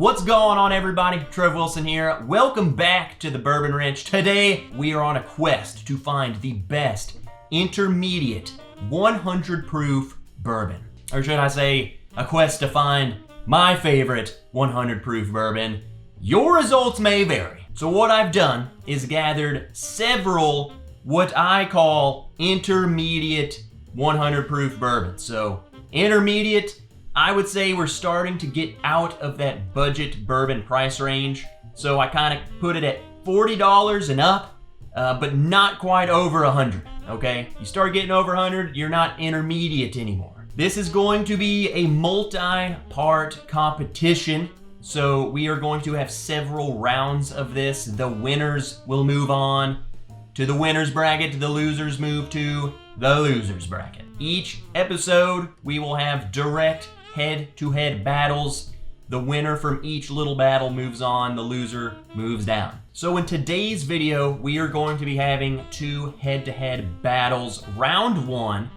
What's going on, everybody? Trev Wilson here. Welcome back to the Bourbon Ranch. Today, we are on a quest to find the best intermediate 100 proof bourbon. Or should I say, a quest to find my favorite 100 proof bourbon. Your results may vary. So what I've done is gathered several what I call intermediate 100 proof bourbons. So intermediate, I would say we're starting to get out of that budget bourbon price range. So I kind of put it at $40 and up, but not quite over 100, okay? You start getting over 100, you're not intermediate anymore. This is going to be a multi-part competition. So we are going to have several rounds of this. The winners will move on to the winner's bracket. The losers move to the loser's bracket. Each episode, we will have direct head-to-head battles. The winner from each little battle moves on, the loser moves down. So in today's video, we are going to be having two head-to-head battles. Round one,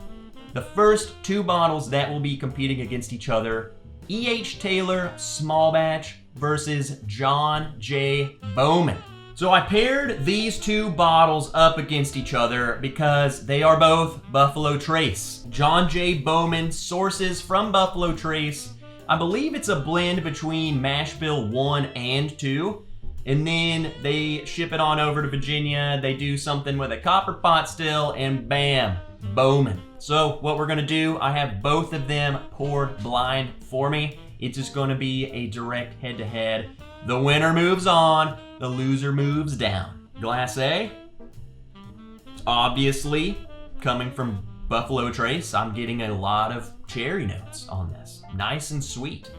the first two bottles that will be competing against each other, E.H. Taylor Small Batch versus John J. Bowman. So I paired these two bottles up against each other because they are both Buffalo Trace. John J. Bowman sources from Buffalo Trace. I believe it's a blend between Mash Bill 1 and 2. And then they ship it on over to Virginia. They do something with a copper pot still, and bam, Bowman. So what we're gonna do, I have both of them poured blind for me. It's just gonna be a direct head-to-head. The winner moves on, the loser moves down. Glass A, obviously coming from Buffalo Trace, I'm getting a lot of cherry notes on this. Nice and sweet.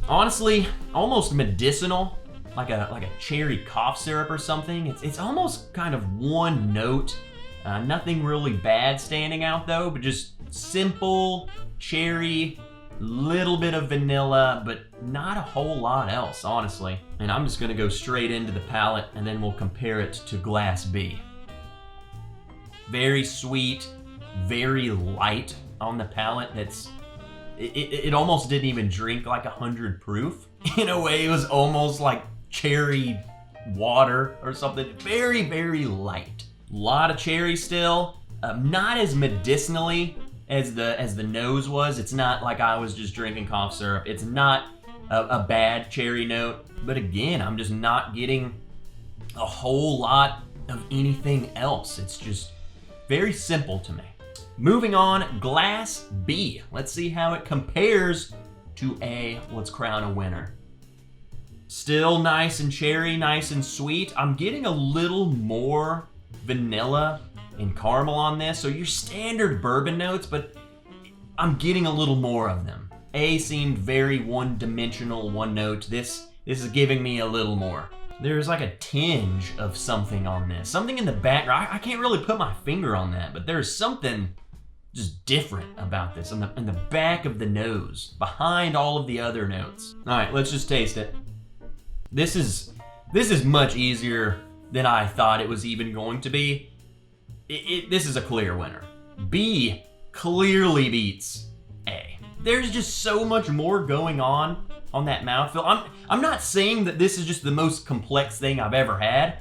Honestly, almost medicinal, like a cherry cough syrup or something. It's almost kind of one note. Nothing really bad standing out though, but just simple cherry, little bit of vanilla, but not a whole lot else, honestly. And I'm just gonna go straight into the palate and then we'll compare it to Glass B. Very sweet, very light on the palate. It almost didn't even drink like 100 proof. In a way, it was almost like cherry water or something. Very, very light. A lot of cherry still, not as medicinally as the nose was. It's not like I was just drinking cough syrup. It's not a bad cherry note, but again, I'm just not getting a whole lot of anything else. It's just very simple to me. Moving on, Glass B. Let's see how it compares to A. Let's crown a winner. Still nice and cherry, nice and sweet. I'm getting a little more vanilla and caramel on this, so your standard bourbon notes, but I'm getting a little more of them. A seemed very one-dimensional, one note. This is giving me a little more. There's like a tinge of something on this. Something in the background. I can't really put my finger on that, but there's something just different about this in the back of the nose, behind all of the other notes. All right, let's just taste it. This is much easier than I thought it was even going to be. This is a clear winner. B clearly beats A. There's just so much more going on that mouthfeel. I'm not saying that this is just the most complex thing I've ever had.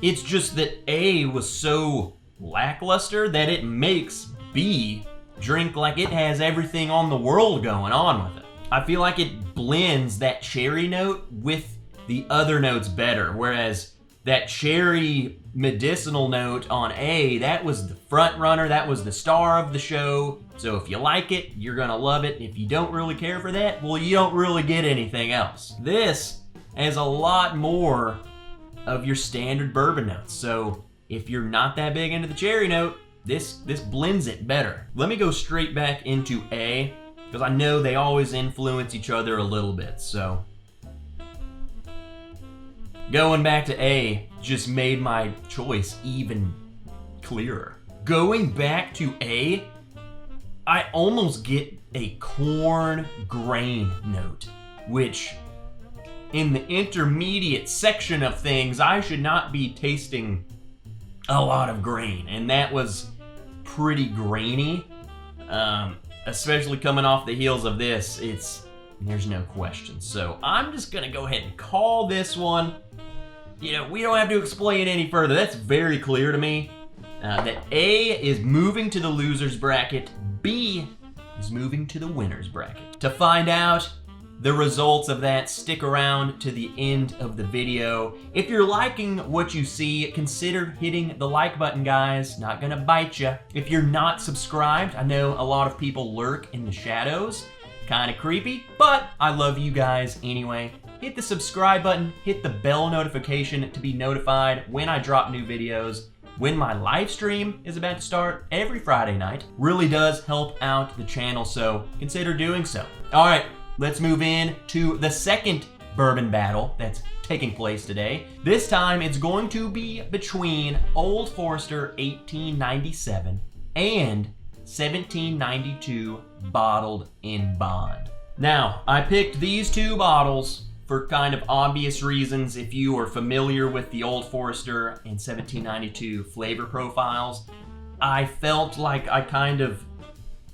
It's just that A was so lackluster that it makes B drink like it has everything on the world going on with it. I feel like it blends that cherry note with the other notes better, whereas that cherry medicinal note on A, that was the front runner, that was the star of the show. So if you like it, you're gonna love it. If you don't really care for that, well, you don't really get anything else. This has a lot more of your standard bourbon notes. So if you're not that big into the cherry note, this blends it better. Let me go straight back into A, because I know they always influence each other a little bit, so. Going back to A just made my choice even clearer. Going back to A, I almost get a corn grain note, which in the intermediate section of things, I should not be tasting a lot of grain, and that was pretty grainy, especially coming off the heels of this. There's no question. So I'm just gonna go ahead and call this one. You know, we don't have to explain any further. That's very clear to me. That A is moving to the loser's bracket, B is moving to the winner's bracket. To find out the results of that, stick around to the end of the video. If you're liking what you see, consider hitting the like button, guys. Not gonna bite you. If you're not subscribed, I know a lot of people lurk in the shadows. Kind of creepy, but I love you guys anyway. Hit the subscribe button, hit the bell notification to be notified when I drop new videos. When my live stream is about to start every Friday night, really does help out the channel, so consider doing so. All right, let's move in to the second bourbon battle that's taking place today. This time it's going to be between Old Forester 1897 and 1792 bottled in bond. Now, I picked these two bottles for kind of obvious reasons. If you are familiar with the Old Forester and 1792 flavor profiles, I felt like I kind of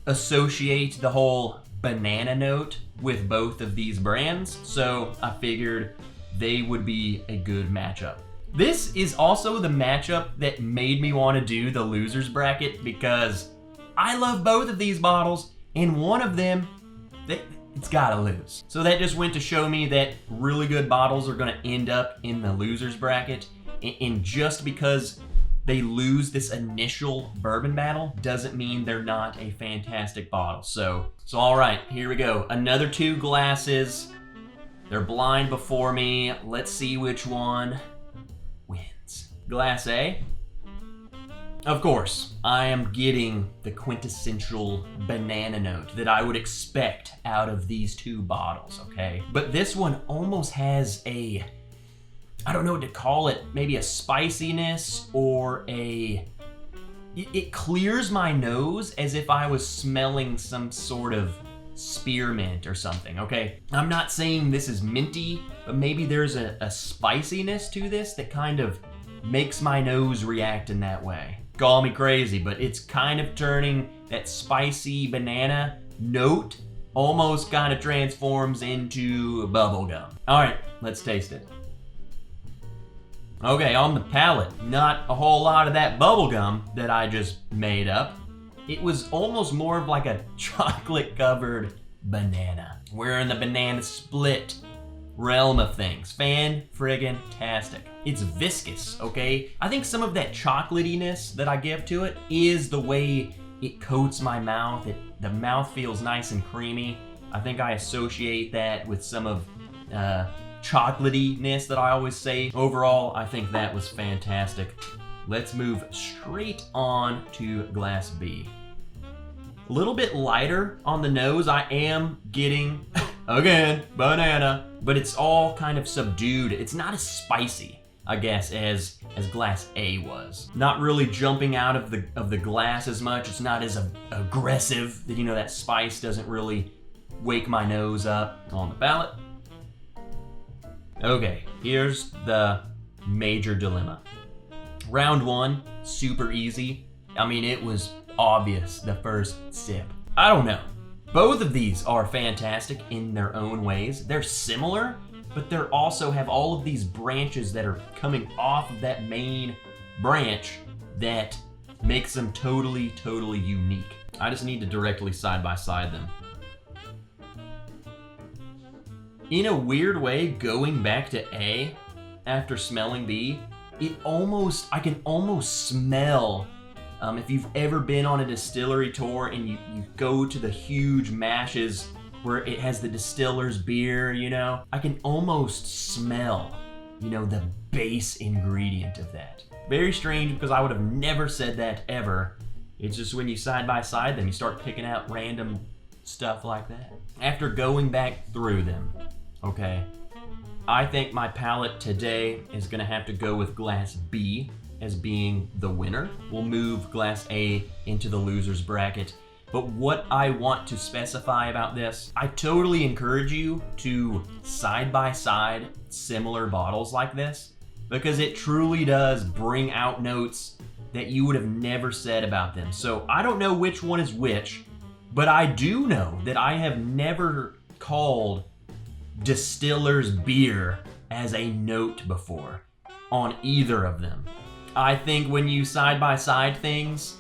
associate the whole banana note with both of these brands, so I figured they would be a good matchup. This is also the matchup that made me want to do the loser's bracket, because I love both of these bottles, and one of them, it's gotta lose. So that just went to show me that really good bottles are gonna end up in the loser's bracket, and just because they lose this initial bourbon battle doesn't mean they're not a fantastic bottle. So all right, here we go. Another two glasses. They're blind before me. Let's see which one wins. Glass A. Of course, I am getting the quintessential banana note that I would expect out of these two bottles, okay? But this one almost has a, I don't know what to call it, maybe a spiciness or it clears my nose as if I was smelling some sort of spearmint or something, okay? I'm not saying this is minty, but maybe there's a spiciness to this that kind of makes my nose react in that way. Call me crazy, but it's kind of turning that spicy banana note almost kind of transforms into bubble gum. All right, let's taste it. Okay, on the palate, not a whole lot of that bubble gum that I just made up. It was almost more of like a chocolate-covered banana. We're in the banana split realm of things. Fan-friggin-tastic. It's viscous, okay? I think some of that chocolatiness that I give to it is the way it coats my mouth. The mouth feels nice and creamy. I think I associate that with some of chocolatiness that I always say. Overall, I think that was fantastic. Let's move straight on to glass B. A little bit lighter on the nose. I am getting, again, banana, but it's all kind of subdued. It's not as spicy, I guess, as glass A was. Not really jumping out of the glass as much. It's not as aggressive. That, you know, that spice doesn't really wake my nose up on the palate. Okay, here's the major dilemma. Round one, super easy. I mean, it was obvious the first sip. I don't know. Both of these are fantastic in their own ways. They're similar, but they also have all of these branches that are coming off of that main branch that makes them totally, totally unique. I just need to directly side by side them. In a weird way, going back to A after smelling B, I can almost smell, if you've ever been on a distillery tour and you go to the huge mashes where it has the distiller's beer, you know, I can almost smell, you know, the base ingredient of that. Very strange, because I would have never said that ever. It's just when you side by side them, you start picking out random stuff like that. After going back through them, okay, I think my palate today is gonna have to go with glass B as being the winner. We'll move glass A into the loser's bracket. But what I want to specify about this, I totally encourage you to side by side similar bottles like this, because it truly does bring out notes that you would have never said about them. So I don't know which one is which, but I do know that I have never called distiller's beer as a note before on either of them. I think when you side by side things,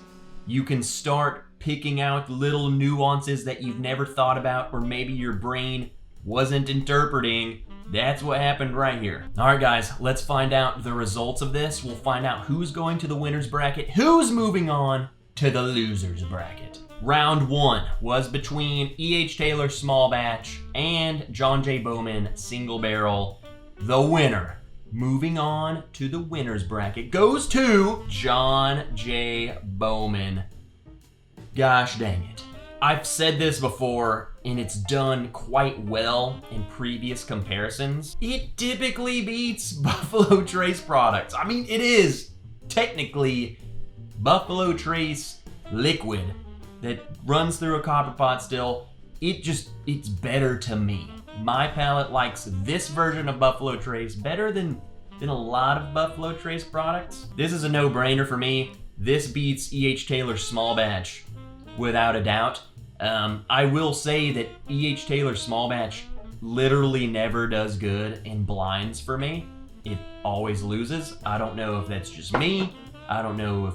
you can start picking out little nuances that you've never thought about, or maybe your brain wasn't interpreting. That's what happened right here. All right, guys, let's find out the results of this. We'll find out who's going to the winner's bracket, who's moving on to the loser's bracket. Round 1 was between E.H. Taylor Small Batch and John J. Bowman Single Barrel. The winner, moving on to the winner's bracket, goes to John J. Bowman. Gosh dang it. I've said this before, and it's done quite well in previous comparisons. It typically beats Buffalo Trace products. I mean, it is technically Buffalo Trace liquid that runs through a copper pot still. It's better to me. My palate likes this version of Buffalo Trace better than a lot of Buffalo Trace products. This is a no-brainer for me. This beats E.H. Taylor Small Batch without a doubt. I will say that E.H. Taylor Small Batch literally never does good in blinds for me. It always loses. I don't know if that's just me. I don't know if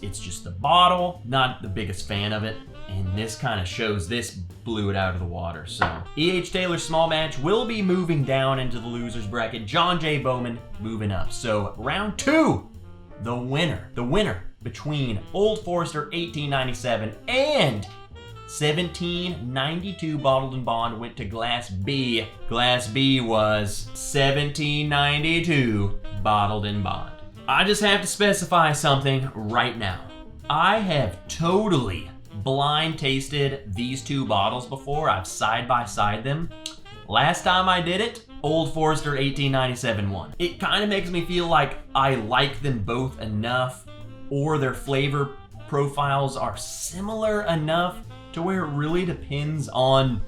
it's just the bottle. Not the biggest fan of it. And this kind of shows this blew it out of the water. So E.H. Taylor Small Batch will be moving down into the loser's bracket. John J. Bowman moving up. So round 2, the winner between Old Forester 1897 and 1792 Bottled and Bond went to Glass B. Glass B was 1792 Bottled and Bond. I just have to specify something right now. I have totally blind tasted these two bottles before. I've side by side them. Last time I did it, Old Forester 1897 won. It kind of makes me feel like I like them both enough, or their flavor profiles are similar enough to where it really depends on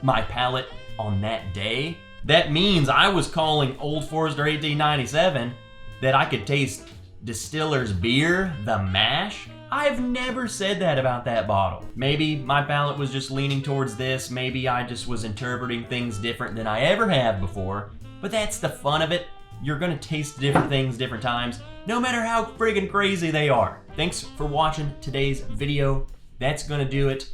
my palate on that day. That means I was calling Old Forester 1897 that I could taste distiller's beer, the mash. I've never said that about that bottle. Maybe my palate was just leaning towards this. Maybe I just was interpreting things different than I ever have before. But that's the fun of it. You're gonna taste different things different times, no matter how friggin' crazy they are. Thanks for watching today's video. That's gonna do it.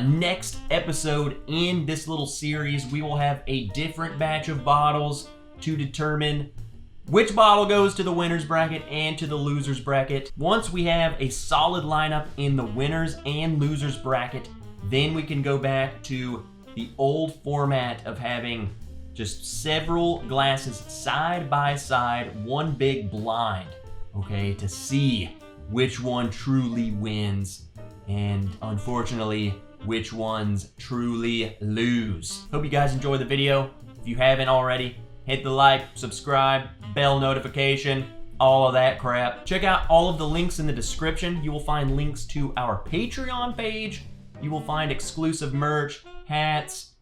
Next episode in this little series, we will have a different batch of bottles to determine which bottle goes to the winner's bracket and to the loser's bracket. Once we have a solid lineup in the winners and losers bracket, then we can go back to the old format of having just several glasses side by side, one big blind, okay, to see which one truly wins and unfortunately which ones truly lose. Hope you guys enjoyed the video. If you haven't already, hit the like, subscribe, bell notification, all of that crap. Check out all of the links in the description. You will find links to our Patreon page. You will find exclusive merch, hats,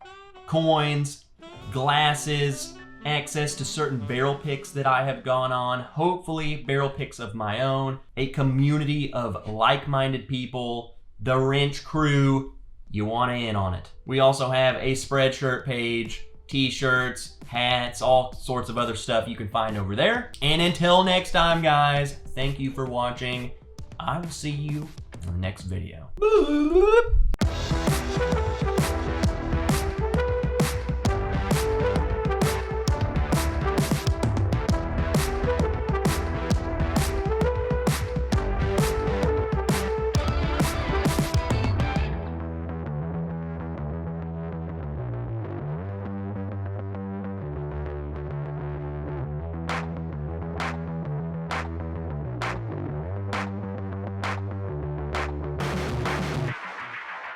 coins, glasses, access to certain barrel picks that I have gone on, hopefully barrel picks of my own, a community of like-minded people, the Wrench crew. You want in on it. We also have a Spreadshirt page, t-shirts, hats, all sorts of other stuff you can find over there. And until next time, guys, thank you for watching. I will see you in the next video. Boop.